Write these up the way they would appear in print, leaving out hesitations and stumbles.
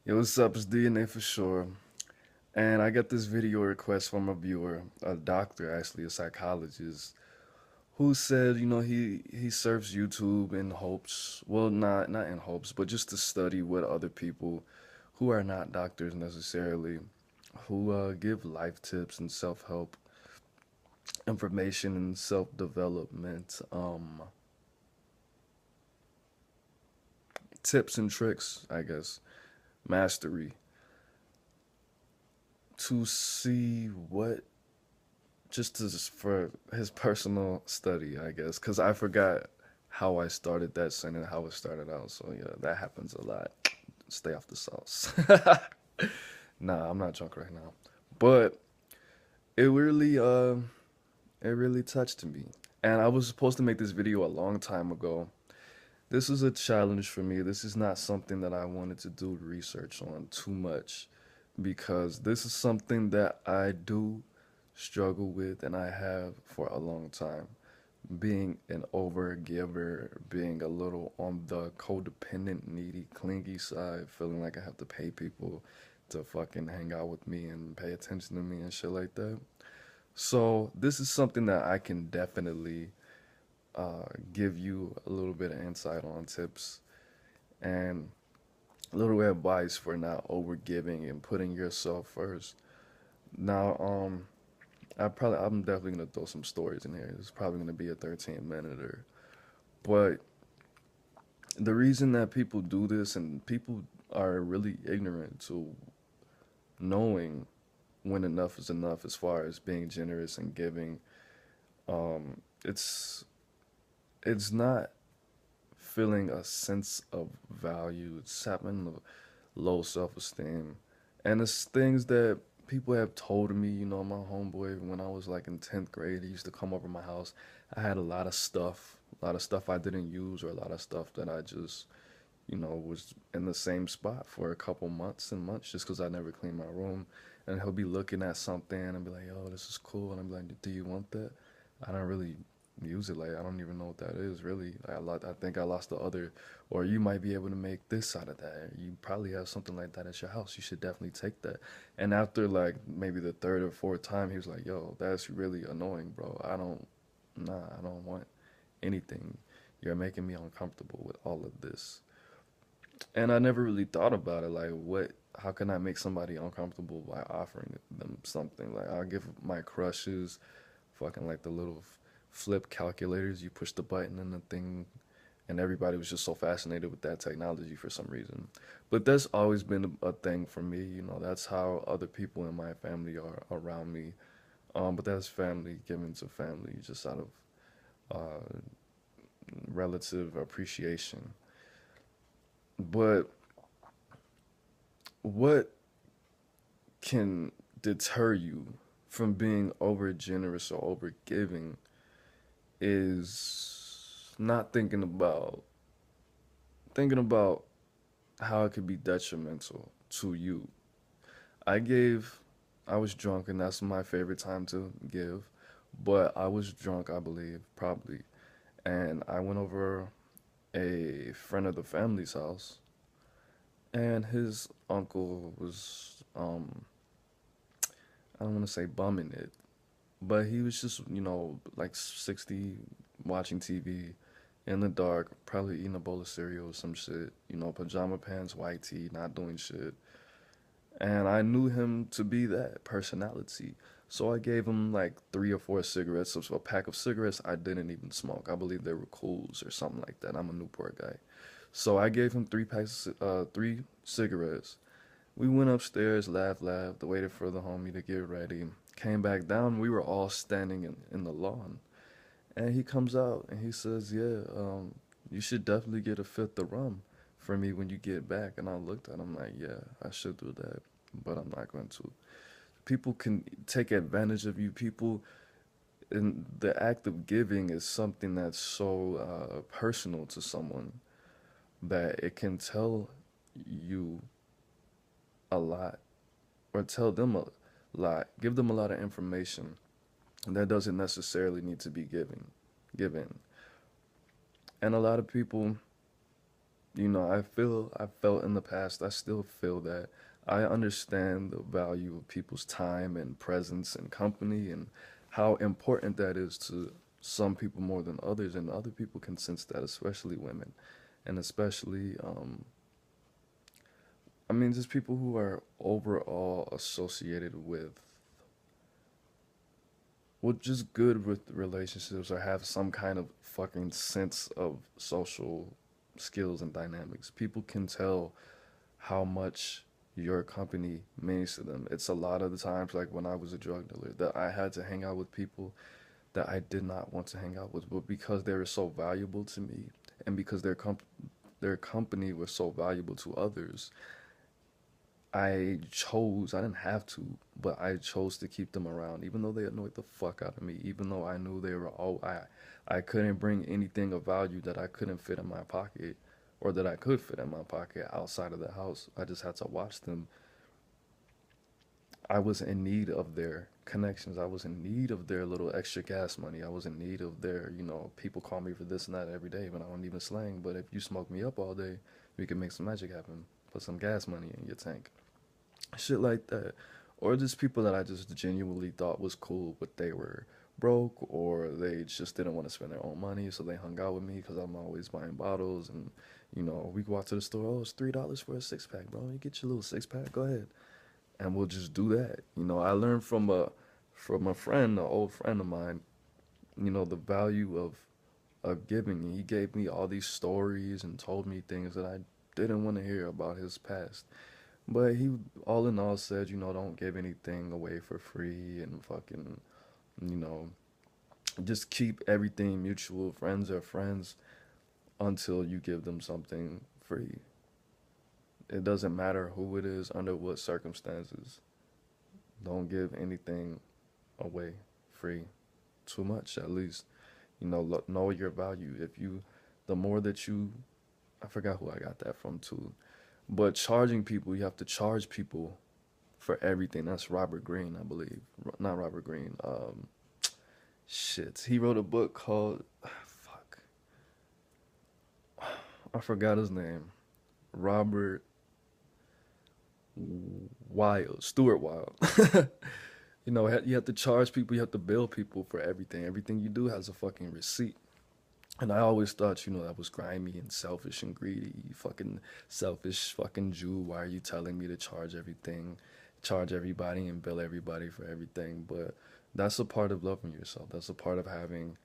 Yo, what's up? It's DNA for sure. And I got this video request from a viewer, a doctor, actually, a psychologist, who said, he surfs YouTube in hopes, well, not in hopes, but just to study what other people who are not doctors necessarily, who give life tips and self-help information and self-development tips and tricks, I guess, mastery, to see what just for his personal study, I guess, because I forgot how I started that sentence, how it started out. So yeah, that happens a lot. Stay off the sauce. Nah, I'm not drunk right now, but it really, it really touched me. And I was supposed to make this video a long time ago. This was a challenge for me. This is not something that I wanted to do research on too much because this is something that I do struggle with and I have for a long time. Being an overgiver, being a little on the codependent, needy, clingy side, feeling like I have to pay people to fucking hang out with me and pay attention to me and shit like that. So, this is something that I can definitely give you a little bit of insight on tips and a little bit of advice for not overgiving and putting yourself first. Now, I'm definitely gonna throw some stories in here. It's probably gonna be a 13-minute. But the reason that people do this and people are really ignorant to knowing when enough is enough as far as being generous and giving, it's not feeling a sense of value. It's having low self-esteem, and it's things that people have told me. My homeboy, when I was like in 10th grade, he used to come over my house. I had a lot of stuff I didn't use, or a lot of stuff that I just, was in the same spot for a couple months and months just because I never cleaned my room. And he'll be looking at something and be like, "Yo, this is cool," and I'm like, "Do you want that?" I don't really use it. Like, I don't even know what that is really. I think I lost the other, or you might be able to make this out of that. You probably have something like that at your house. You should definitely take that. And after like maybe the third or fourth time, he was like, "Yo, that's really annoying, bro. I don't want anything. You're making me uncomfortable with all of this." And I never really thought about it. Like, how can I make somebody uncomfortable by offering them something? Like, I'll give my crushes fucking like the little flip calculators. You push the button and the thing, and everybody was just so fascinated with that technology for some reason. But that's always been a thing for me. That's how other people in my family are around me. But that's family giving to family just out of uh, relative appreciation. But what can deter you from being over generous or over giving is not thinking about how it could be detrimental to you. I gave I was drunk and that's my favorite time to give, but I was drunk, I believe, probably, and I went over a friend of the family's house and his uncle was I don't want to say bumming it, but he was just, like 60, watching TV in the dark, probably eating a bowl of cereal or some shit, pajama pants, white tee, not doing shit. And I knew him to be that personality. So I gave him like 3 or 4 cigarettes. So a pack of cigarettes I didn't even smoke. I believe they were Cools or something like that. I'm a Newport guy. So I gave him 3 cigarettes. We went upstairs, laughed, waited for the homie to get ready. Came back down. We were all standing in the lawn. And he comes out and he says, "Yeah, you should definitely get a fifth of rum for me when you get back." And I looked at him like, "Yeah, I should do that, but I'm not going to." People can take advantage of you. People, and the act of giving is something that's so personal to someone that it can tell you a lot or tell them a lot, give them a lot of information that doesn't necessarily need to be given. And a lot of people I felt in the past, I still feel that I understand the value of people's time and presence and company and how important that is to some people more than others, and other people can sense that, especially women, and especially, I mean, just people who are overall associated with, well, just good with relationships or have some kind of fucking sense of social skills and dynamics. People can tell how much your company means to them. It's a lot of the times, like when I was a drug dealer, that I had to hang out with people that I did not want to hang out with, but because they were so valuable to me, and because their company was so valuable to others, I didn't have to, but I chose to keep them around, even though they annoyed the fuck out of me, even though I knew they were all, I couldn't bring anything of value that I couldn't fit in my pocket, or that I could fit in my pocket outside of the house. I just had to watch them. I was in need of their connections. I was in need of their little extra gas money. I was in need of their, people call me for this and that every day, but I don't even slang. But if you smoke me up all day, we can make some magic happen. Put some gas money in your tank. Shit like that. Or just people that I just genuinely thought was cool, but they were broke, or they just didn't want to spend their own money, so they hung out with me because I'm always buying bottles. And we go out to the store. Oh, it's $3 for a 6 pack, bro. You get your little 6 pack. Go ahead, and we'll just do that. I learned from a friend, an old friend of mine. The value of giving. He gave me all these stories and told me things that I didn't want to hear about his past. But he, all in all, said, don't give anything away for free, and fucking, you know, just keep everything mutual. Friends are friends until you give them something free. It doesn't matter who it is, under what circumstances. Don't give anything away free. Too much, at least. Know your value. The more that I forgot who I got that from too. But charging people, you have to charge people for everything. That's Robert Greene, I believe. Not Robert Greene. Shit. He wrote a book called, fuck. I forgot his name. Robert Wild. Stuart Wild. You have to charge people, you have to bill people for everything. Everything you do has a fucking receipt. And I always thought, that was grimy and selfish and greedy. You fucking selfish fucking Jew. Why are you telling me to charge everything, charge everybody and bill everybody for everything? But that's a part of loving yourself. That's a part of having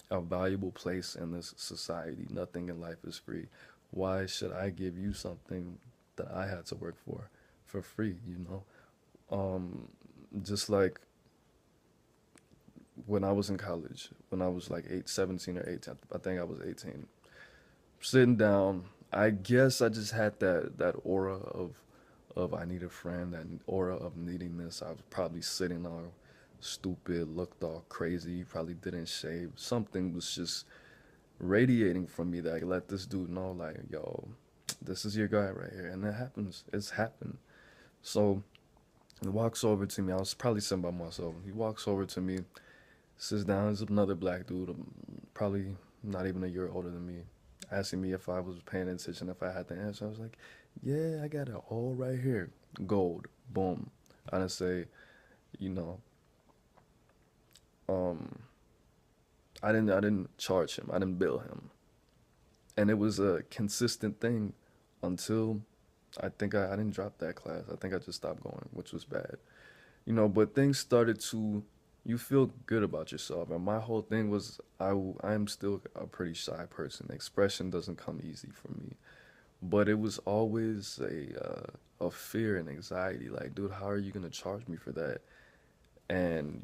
a valuable place in this society. Nothing in life is free. Why should I give you something that I had to work for free? Just like when I was in college, when I was like 17 or 18, I think I was 18, sitting down, I guess I just had that aura of I need a friend, that aura of needing this. I was probably sitting all stupid, looked all crazy, probably didn't shave. Something was just radiating from me that I let this dude know, like, yo, this is your guy right here. And it happens. It's happened. So he walks over to me. I was probably sitting by myself. He walks over to me, sits down. There's another black dude, probably not even a year older than me, asking me if I was paying attention, if I had the answer. I was like, yeah, I got it all right here. Gold. Boom. I didn't say, you know, um, I didn't charge him. I didn't bill him. And it was a consistent thing until I think I didn't drop that class. I think I just stopped going, which was bad. But things started to, you feel good about yourself. And my whole thing was, I'm still a pretty shy person. Expression doesn't come easy for me. But it was always a fear and anxiety. Like, dude, how are you going to charge me for that? And,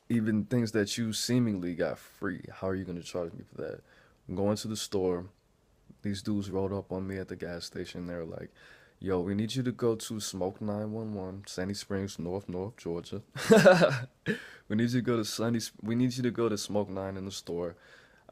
even things that you seemingly got free, how are you going to charge me for that? I'm going to the store. These dudes rolled up on me at the gas station. They were like, yo, we need you to go to Smoke 911, Sandy Springs, North, Georgia. We need you to go to Smoke 9 in the store.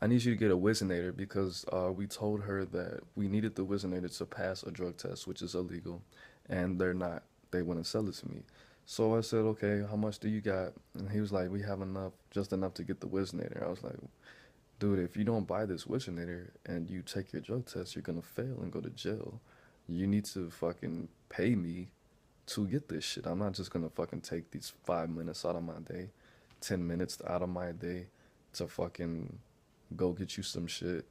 I need you to get a Wizinator because we told her that we needed the Wizinator to pass a drug test, which is illegal, and they're not. They wouldn't sell it to me. So I said, okay, how much do you got? And he was like, we have enough, just enough to get the Wizinator. I was like, dude, if you don't buy this originator and you take your drug test, you're gonna fail and go to jail. You need to fucking pay me to get this shit. I'm not just gonna fucking take these 5 minutes out of my day, 10 minutes out of my day to fucking go get you some shit.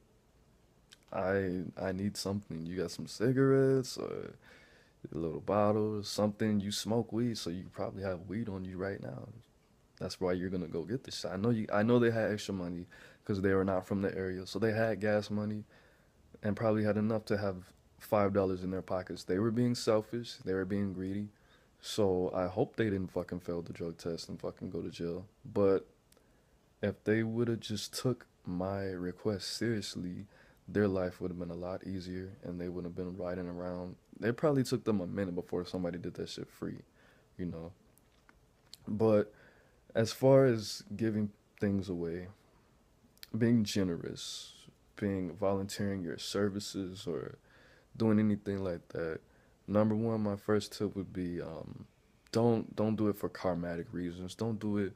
I need something. You got some cigarettes or a little bottle, something. You smoke weed, so you probably have weed on you right now. That's why you're gonna go get this shit. I know you. I know they had extra money because they were not from the area, so they had gas money and probably had enough to have $5 in their pockets. They were being selfish. They were being greedy. So I hope they didn't fucking fail the drug test and fucking go to jail. But if they would have just took my request seriously, their life would have been a lot easier and they would have been riding around. It probably took them a minute before somebody did that shit free, you know. But as far as giving things away, being generous, being volunteering your services or doing anything like that, number one, my first tip would be don't do it for karmatic reasons. Don't do it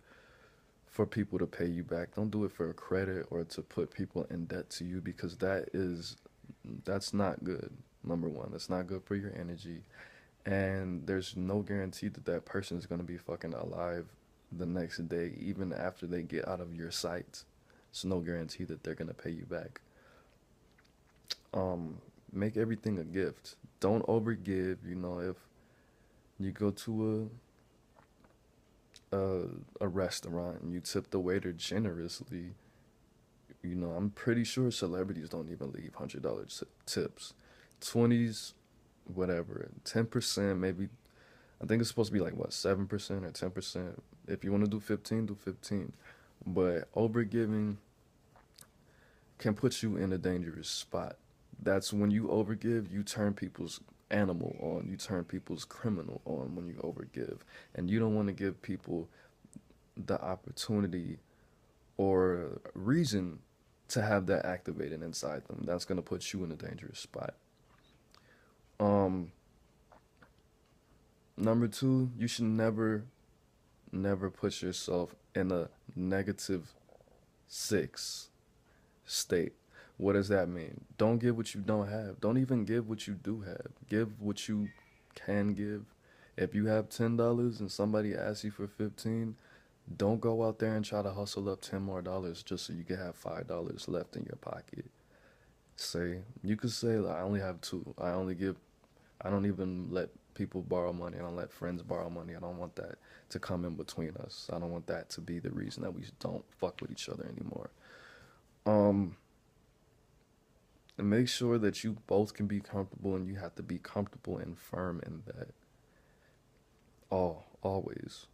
for people to pay you back. Don't do it for a credit or to put people in debt to you because that's not good. Number one, that's not good for your energy, and there's no guarantee that that person is gonna be fucking alive the next day, even after they get out of your sight. It's no guarantee that they're gonna pay you back. Make everything a gift. Don't overgive. You know, if you go to a restaurant and you tip the waiter generously, you know, I'm pretty sure celebrities don't even leave $100 tips. 20s, whatever, 10% maybe. I think it's supposed to be like what, 7% or 10%. If you want to do 15, do 15. But overgiving can put you in a dangerous spot. That's when you overgive, you turn people's animal on, you turn people's criminal on when you overgive. And you don't want to give people the opportunity or reason to have that activated inside them. That's going to put you in a dangerous spot. Um, Number two, you should never put yourself in a negative six state. What does that mean? Don't give what you don't have. Don't even give what you do have. Give what you can give. If you have $10 and somebody asks you for 15, don't go out there and try to hustle up 10 more dollars just so you can have $5 left in your pocket. Say you could say I only have two. I don't even let people borrow money. I don't let friends borrow money. I don't want that to come in between us. I don't want that to be the reason that we don't fuck with each other anymore. Um, and make sure that you both can be comfortable and you have to be comfortable and firm in that. Always.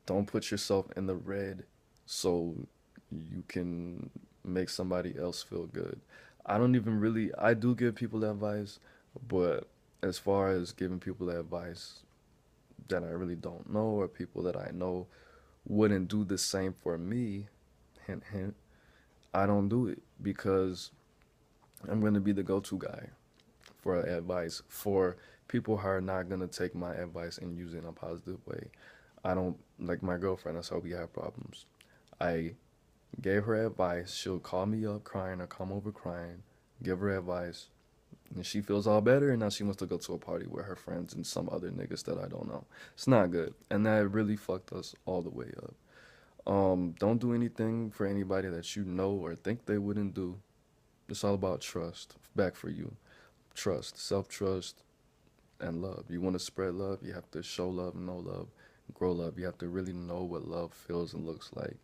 Don't put yourself in the red so you can make somebody else feel good. I do give people advice, but as far as giving people advice that I really don't know or people that I know wouldn't do the same for me, hint, hint, I don't do it because I'm going to be the go-to guy for advice for people who are not going to take my advice and use it in a positive way. I don't like my girlfriend. That's how we have problems. I gave her advice. She'll call me up crying or come over crying, give her advice, and she feels all better. And now she wants to go to a party with her friends and some other niggas that I don't know. It's not good, and that really fucked us all the way up. Don't do anything for anybody that you know or think they wouldn't do. It's all about trust. Back for you. Trust, self-trust, and love. You want to spread love, you have to show love, know love, grow love. You have to really know what love feels and looks like.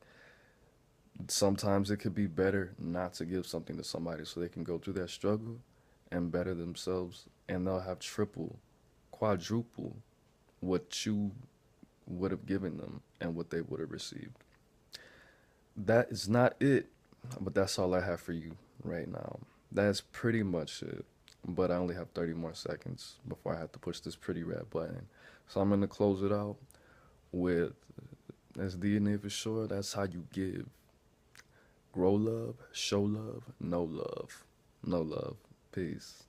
Sometimes it could be better not to give something to somebody so they can go through that struggle and better themselves, and they'll have triple, quadruple what you would have given them and what they would have received. That is not it, but that's all I have for you right now. That's pretty much it. But I only have 30 more seconds before I have to push this pretty red button. So I'm going to close it out with, as DNA for sure, that's how you give. Grow love, show love, no love. No love. Peace.